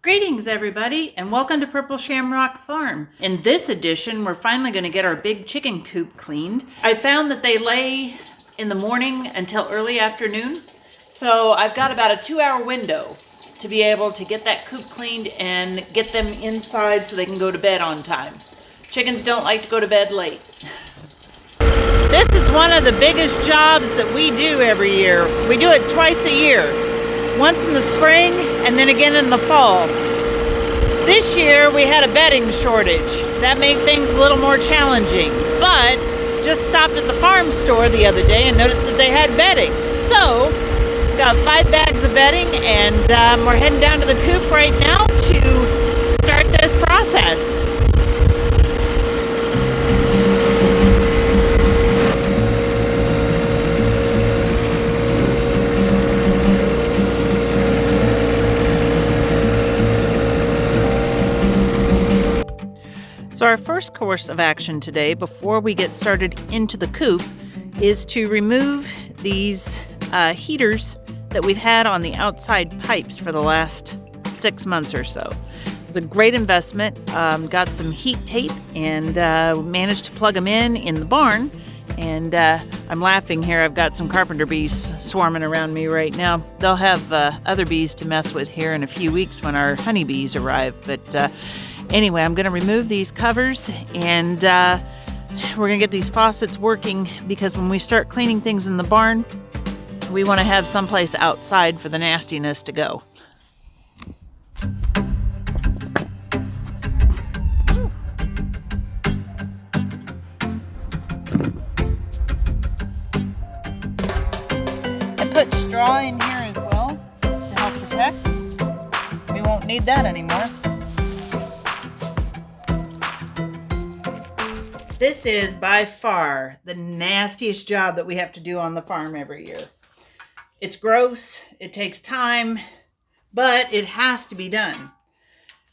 Greetings everybody, and welcome to Purple Shamrock Farm. In this edition, we're finally going to get our big chicken coop cleaned. I found that they lay in the morning until early afternoon, so I've got about a 2-hour window to be able to get that coop cleaned and get them inside so they can go to bed on time. Chickens don't like to go to bed late. This is one of the biggest jobs that we do every year. We do it twice a year. Once in the spring and then again in the fall. This year we had a bedding shortage. That made things a little more challenging. But just stopped at the farm store the other day and noticed that they had bedding. So got 5 bags of bedding and we're heading down to the coop right now to start this process. So our first course of action today, before we get started into the coop, is to remove these heaters that we've had on the outside pipes for the last 6 months or so. It's a great investment. Got some heat tape and managed to plug them in the barn. And I'm laughing here. I've got some carpenter bees swarming around me right now. They'll have other bees to mess with here in a few weeks when our honeybees arrive. But anyway, I'm going to remove these covers and we're going to get these faucets working, because when we start cleaning things in the barn, we want to have someplace outside for the nastiness to go. I put straw in here as well to help protect. We won't need that anymore. This is by far the nastiest job that we have to do on the farm every year. It's gross, it takes time, but it has to be done.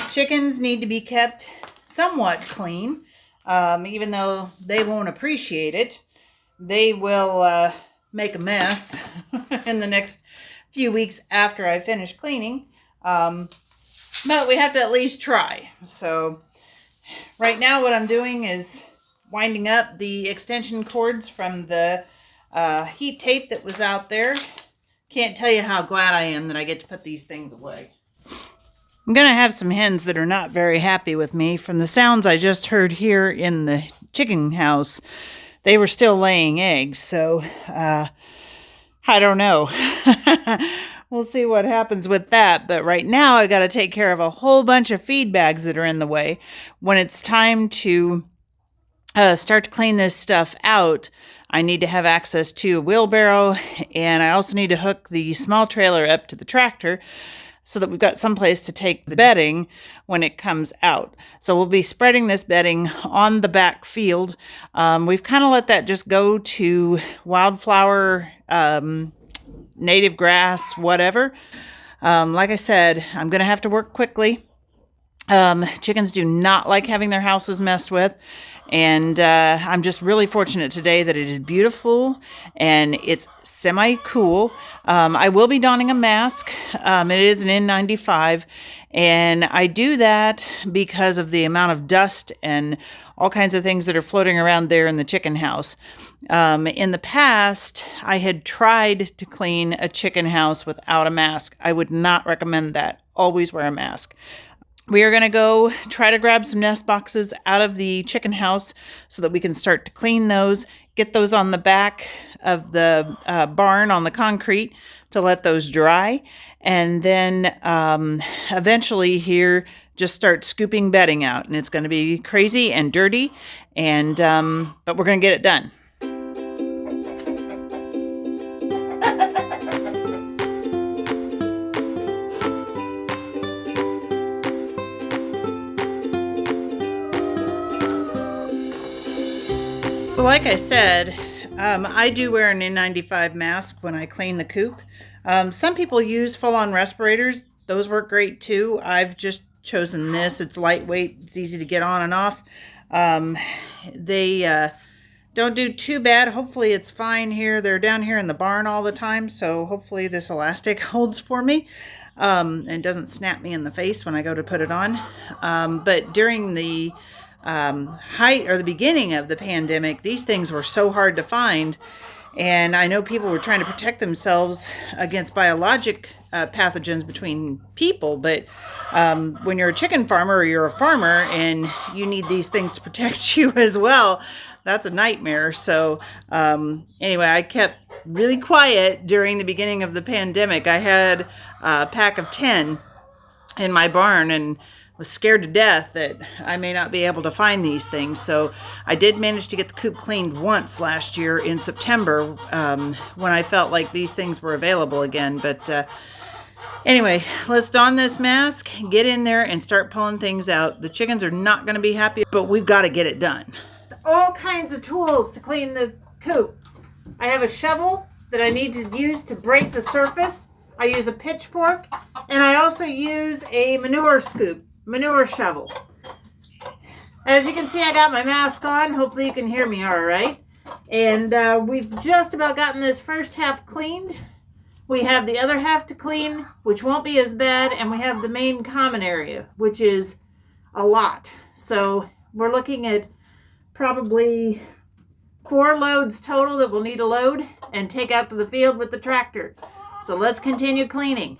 Chickens need to be kept somewhat clean, even though they won't appreciate it. They will make a mess in the next few weeks after I finish cleaning, but we have to at least try. So right now what I'm doing is winding up the extension cords from the heat tape that was out there. Can't tell you how glad I am that I get to put these things away. I'm going to have some hens that are not very happy with me. From the sounds I just heard here in the chicken house, they were still laying eggs, so I don't know. We'll see what happens with that. But right now I got to take care of a whole bunch of feed bags that are in the way. When it's time to start to clean this stuff out, I need to have access to a wheelbarrow, and I also need to hook the small trailer up to the tractor so that we've got someplace to take the bedding when it comes out. So we'll be spreading this bedding on the back field. We've kind of let that just go to wildflower, native grass, whatever. Like I said, I'm going to have to work quickly. Chickens do not like having their houses messed with. And I'm just really fortunate today that it is beautiful and it's semi-cool. I will be donning a mask. It is an N95. And I do that because of the amount of dust and all kinds of things that are floating around there in the chicken house. In the past, I had tried to clean a chicken house without a mask. I would not recommend that. Always wear a mask. We are going to go try to grab some nest boxes out of the chicken house so that we can start to clean those, get those on the back of the barn on the concrete to let those dry, and then eventually here just start scooping bedding out. And it's going to be crazy and dirty, and but we're going to get it done. So like I said, I do wear an N95 mask when I clean the coop. Some people use full-on respirators. Those work great too. I've just chosen this. It's lightweight. It's easy to get on and off. They don't do too bad. Hopefully it's fine here. They're down here in the barn all the time, so hopefully this elastic holds for me. and doesn't snap me in the face when I go to put it on. But during the height or the beginning of the pandemic, these things were so hard to find. And I know people were trying to protect themselves against biologic pathogens between people, but when you're a chicken farmer or you're a farmer and you need these things to protect you as well, that's a nightmare. So anyway, I kept really quiet during the beginning of the pandemic. I had a pack of 10 in my barn and was scared to death that I may not be able to find these things. So I did manage to get the coop cleaned once last year in September when I felt like these things were available again. But anyway, let's don this mask, get in there, and start pulling things out. The chickens are not going to be happy, but we've got to get it done. All kinds of tools to clean the coop. I have a shovel that I need to use to break the surface. I use a pitchfork, and I also use a manure shovel. As you can see, I got my mask on. Hopefully you can hear me all right. And we've just about gotten this first half cleaned. We have the other half to clean, which won't be as bad, and we have the main common area, which is a lot. So we're looking at probably 4 loads total that we'll need to load and take out to the field with the tractor. So let's continue cleaning.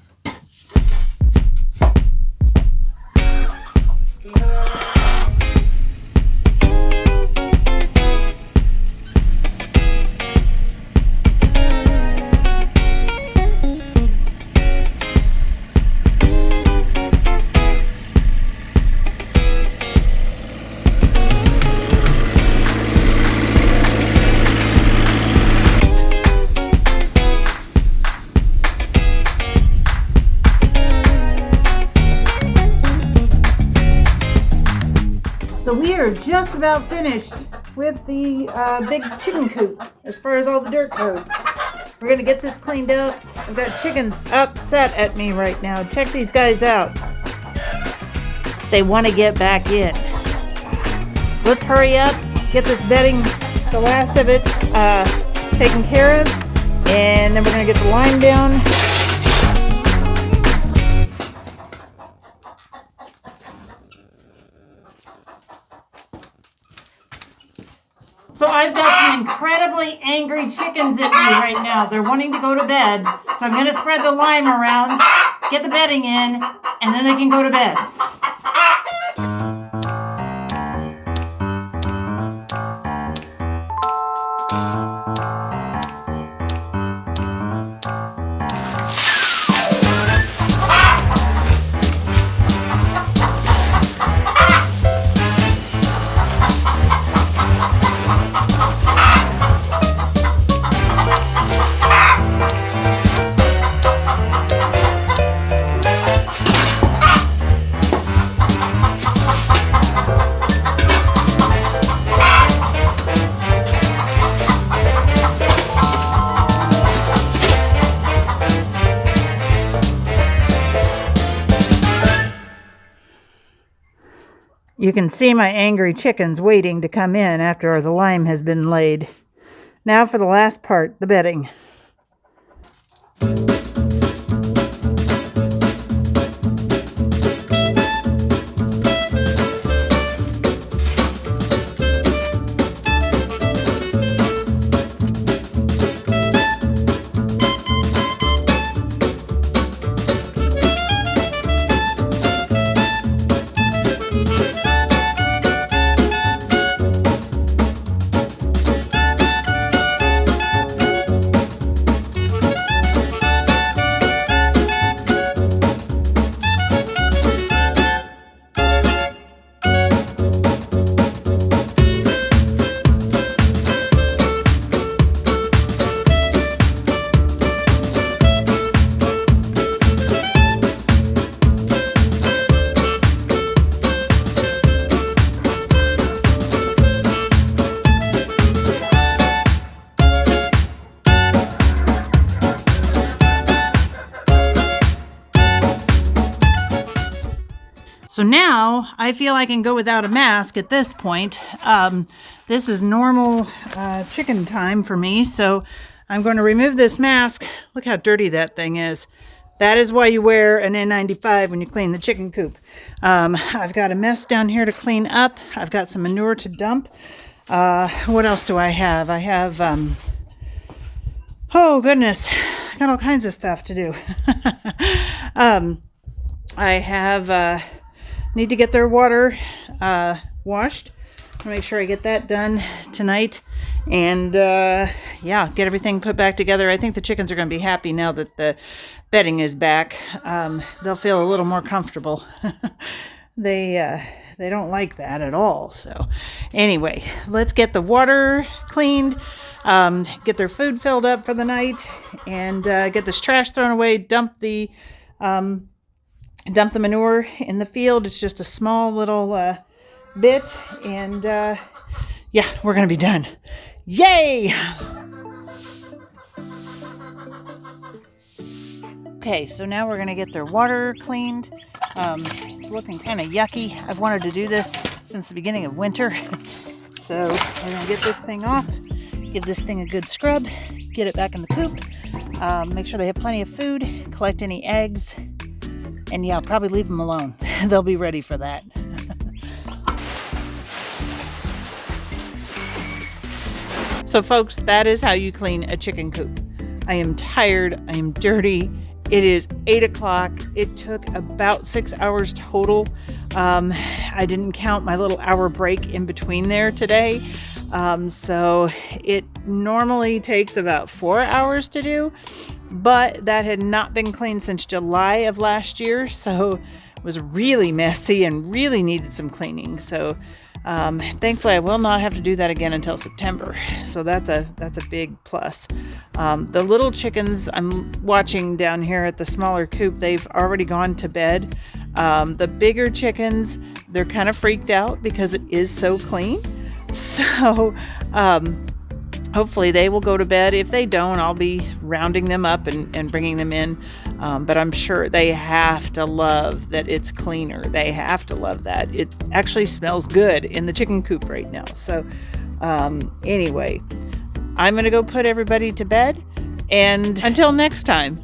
So we are just about finished with the big chicken coop as far as all the dirt goes. We're going to get this cleaned out. I've got chickens upset at me right now. Check these guys out. They want to get back in. Let's hurry up, get this bedding, the last of it, taken care of, and then we're going to get the lime down. So I've got some incredibly angry chickens at me right now. They're wanting to go to bed. So I'm going to spread the lime around, get the bedding in, and then they can go to bed. You can see my angry chickens waiting to come in after the lime has been laid. Now for the last part, the bedding. So now I feel I can go without a mask at this point. This is normal chicken time for me, so I'm going to remove this mask. Look how dirty that thing is. That is why you wear an N95 when you clean the chicken coop. I've got a mess down here to clean up. I've got some manure to dump. What else do I have? I have, oh goodness, I got all kinds of stuff to do. I have, need to get their water washed. I'll make sure I get that done tonight. And yeah, get everything put back together. I think the chickens are going to be happy now that the bedding is back. They'll feel a little more comfortable. They don't like that at all. So anyway, let's get the water cleaned, get their food filled up for the night, and get this trash thrown away, dump the manure in the field. It's just a small little bit, and yeah, we're gonna be done. Yay! Okay, so now we're gonna get their water cleaned. It's looking kind of yucky. I've wanted to do this since the beginning of winter. So we're gonna get this thing off, give this thing a good scrub, get it back in the coop, make sure they have plenty of food, collect any eggs, and yeah, I'll probably leave them alone. They'll be ready for that. So folks, that is how you clean a chicken coop. I am tired, I am dirty. It is 8 o'clock. It took about 6 hours total. I didn't count my little hour break in between there today. So it normally takes about 4 hours to do, but that had not been cleaned since July of last year. So it was really messy and really needed some cleaning. So thankfully I will not have to do that again until September. So that's a big plus. The little chickens I'm watching down here at the smaller coop, they've already gone to bed. The bigger chickens, they're kind of freaked out because it is so clean. So hopefully they will go to bed. If they don't, I'll be rounding them up and bringing them in. But I'm sure they have to love that it's cleaner. They have to love that. It actually smells good in the chicken coop right now. So anyway, I'm going to go put everybody to bed. And until next time.